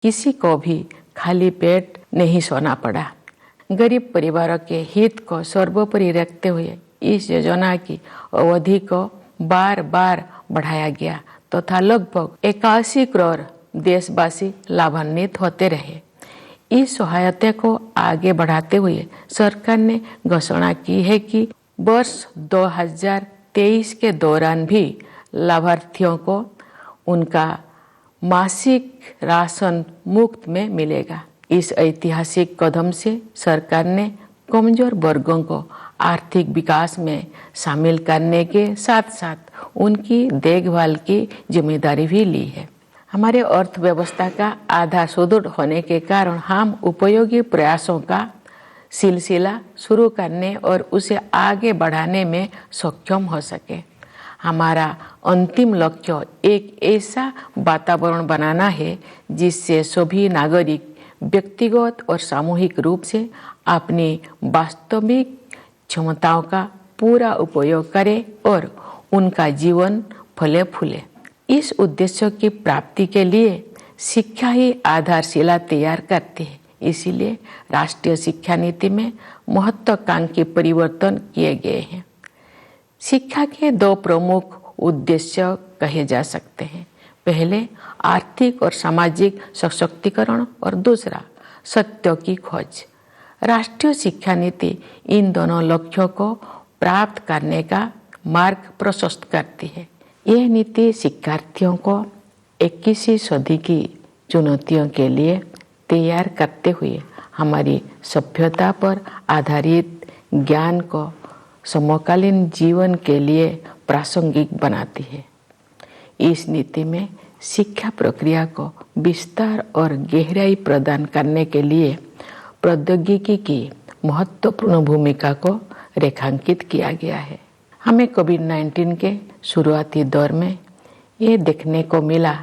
किसी को भी खाली पेट नहीं सोना पड़ा। गरीब परिवारों के हित को सर्वोपरि रखते हुए इस योजना की अवधि को बार बार बढ़ाया गया तथा लगभग 81 करोड़ देशवासी लाभान्वित होते रहे। इस सहायता को आगे बढ़ाते हुए सरकार ने घोषणा की है कि वर्ष 2023 के दौरान भी लाभार्थियों को उनका मासिक राशन मुफ्त में मिलेगा। इस ऐतिहासिक कदम से सरकार ने कमजोर वर्गों को आर्थिक विकास में शामिल करने के साथ साथ उनकी देखभाल की जिम्मेदारी भी ली है। हमारे अर्थव्यवस्था का आधार सुदृढ़ होने के कारण हम उपयोगी प्रयासों का सिलसिला शुरू करने और उसे आगे बढ़ाने में सक्षम हो सके। हमारा अंतिम लक्ष्य एक ऐसा वातावरण बनाना है जिससे सभी नागरिक व्यक्तिगत और सामूहिक रूप से अपनी वास्तविक क्षमताओं का पूरा उपयोग करें और उनका जीवन फले फूले। इस उद्देश्य की प्राप्ति के लिए शिक्षा ही आधारशिला तैयार करती है। इसीलिए राष्ट्रीय शिक्षा नीति में महत्वाकांक्षी परिवर्तन किए गए हैं। शिक्षा के दो प्रमुख उद्देश्य कहे जा सकते हैं। पहले आर्थिक और सामाजिक सशक्तिकरण और दूसरा सत्य की खोज। राष्ट्रीय शिक्षा नीति इन दोनों लक्ष्यों को प्राप्त करने का मार्ग प्रशस्त करती है। यह नीति शिक्षार्थियों को 21वीं सदी की चुनौतियों के लिए तैयार करते हुए हमारी सभ्यता पर आधारित ज्ञान को समकालीन जीवन के लिए प्रासंगिक बनाती है। इस नीति में शिक्षा प्रक्रिया को विस्तार और गहराई प्रदान करने के लिए प्रौद्योगिकी की महत्वपूर्ण भूमिका को रेखांकित किया गया है। हमें कोविड-19 के शुरुआती दौर में ये देखने को मिला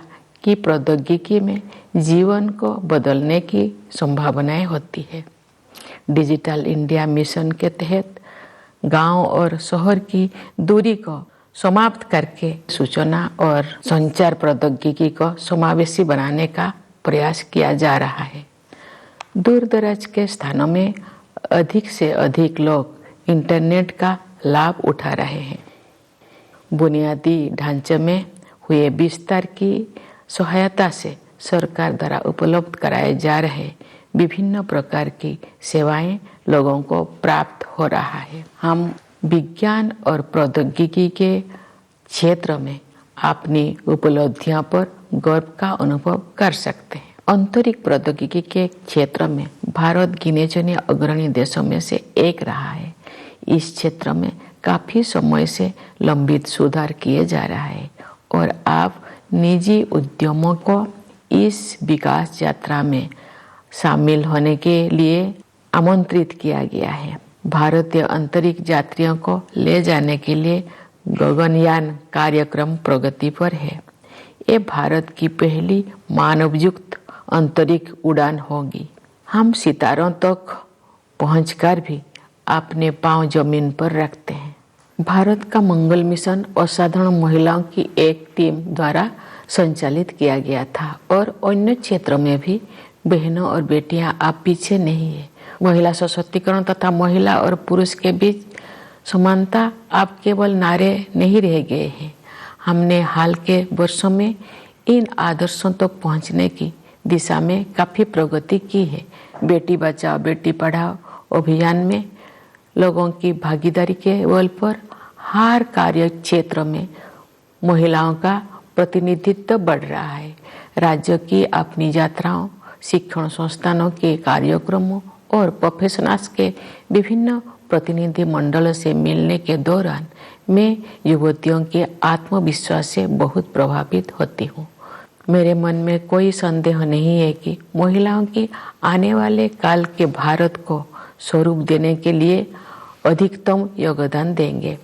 कि प्रौद्योगिकी में जीवन को बदलने की संभावनाएं होती है। डिजिटल इंडिया मिशन के तहत गांव और शहर की दूरी को समाप्त करके सूचना और संचार प्रौद्योगिकी को समावेशी बनाने का प्रयास किया जा रहा है। दूर दराज के स्थानों में अधिक से अधिक लोग इंटरनेट का लाभ उठा रहे हैं। बुनियादी ढांचे में हुए विस्तार की सहायता से सरकार द्वारा उपलब्ध कराए जा रहे विभिन्न प्रकार की सेवाएं लोगों को प्राप्त हो रहा है। हम विज्ञान और प्रौद्योगिकी के क्षेत्र में अपनी उपलब्धियों पर गर्व का अनुभव कर सकते हैं। अंतरिक्ष प्रौद्योगिकी के क्षेत्र में भारत गिने चुने अग्रणी देशों में से एक रहा है। इस क्षेत्र में काफी समय से लंबित सुधार किए जा रहा है और अब निजी उद्यमों को इस विकास यात्रा में शामिल होने के लिए आमंत्रित किया गया है। भारतीय अंतरिक्ष यात्रियों को ले जाने के लिए गगनयान कार्यक्रम प्रगति पर है। ये भारत की पहली मानवयुक्त अंतरिक्ष उड़ान होगी। हम सितारों तक पहुंचकर भी अपने पांव जमीन पर रखते हैं। भारत का मंगल मिशन असाधारण महिलाओं की एक टीम द्वारा संचालित किया गया था और अन्य क्षेत्रों में भी बहनों और बेटियां आप पीछे नहीं है। महिला सशक्तिकरण तथा महिला और पुरुष के बीच समानता अब केवल नारे नहीं रह गए हैं। हमने हाल के वर्षों में इन आदर्शों तक पहुंचने की दिशा में काफी प्रगति की है। बेटी बचाओ बेटी पढ़ाओ अभियान में लोगों की भागीदारी के बल पर हर कार्य क्षेत्र में महिलाओं का प्रतिनिधित्व बढ़ रहा है। राज्य की अपनी यात्राओं, शिक्षण संस्थानों के कार्यक्रमों और प्रोफेशनल्स के विभिन्न प्रतिनिधि मंडलों से मिलने के दौरान मैं युवतियों के आत्मविश्वास से बहुत प्रभावित होती हूँ। मेरे मन में कोई संदेह नहीं है कि महिलाओं की आने वाले काल के भारत को स्वरूप देने के लिए अधिकतम योगदान देंगे।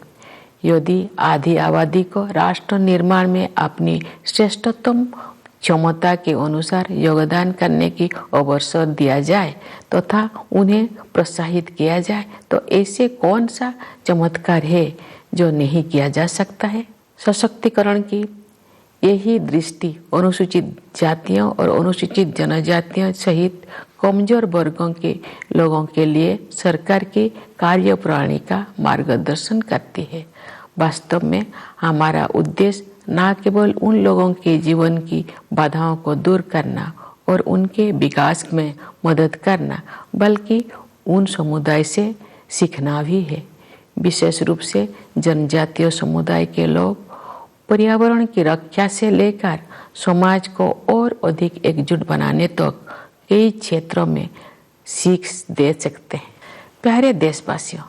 यदि आधी आबादी को राष्ट्र निर्माण में अपनी श्रेष्ठतम क्षमता के अनुसार योगदान करने की अवसर दिया जाए तथा उन्हें प्रोत्साहित किया जाए तो ऐसे कौन सा चमत्कार है जो नहीं किया जा सकता है। सशक्तिकरण की यही दृष्टि अनुसूचित जातियों और अनुसूचित जनजातियों सहित कमजोर वर्गों के लोगों के लिए सरकार की कार्यप्रणाली का मार्गदर्शन करती है। वास्तव में हमारा उद्देश्य न केवल उन लोगों के जीवन की बाधाओं को दूर करना और उनके विकास में मदद करना, बल्कि उन समुदाय से सीखना भी है। विशेष रूप से जनजातीय समुदाय के लोग पर्यावरण की रक्षा से लेकर समाज को और अधिक एकजुट बनाने तक कई क्षेत्रों में सीख दे सकते हैं। प्यारे देशवासियों,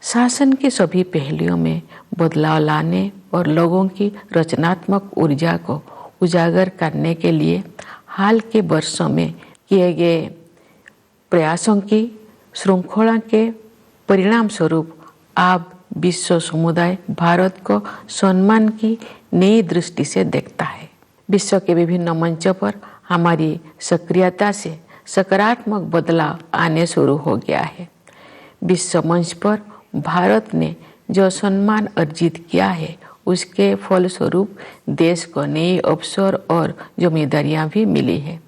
शासन के सभी पहलुओं में बदलाव लाने और लोगों की रचनात्मक ऊर्जा को उजागर करने के लिए हाल के वर्षों में किए गए प्रयासों की श्रृंखला के परिणाम स्वरूप अब विश्व समुदाय भारत को सम्मान की नई दृष्टि से देखता है। विश्व के विभिन्न मंचों पर हमारी सक्रियता से सकारात्मक बदलाव आने शुरू हो गया है। विश्व मंच पर भारत ने जो सम्मान अर्जित किया है, उसके फलस्वरूप देश को नए अवसर और जिम्मेदारियां भी मिली है।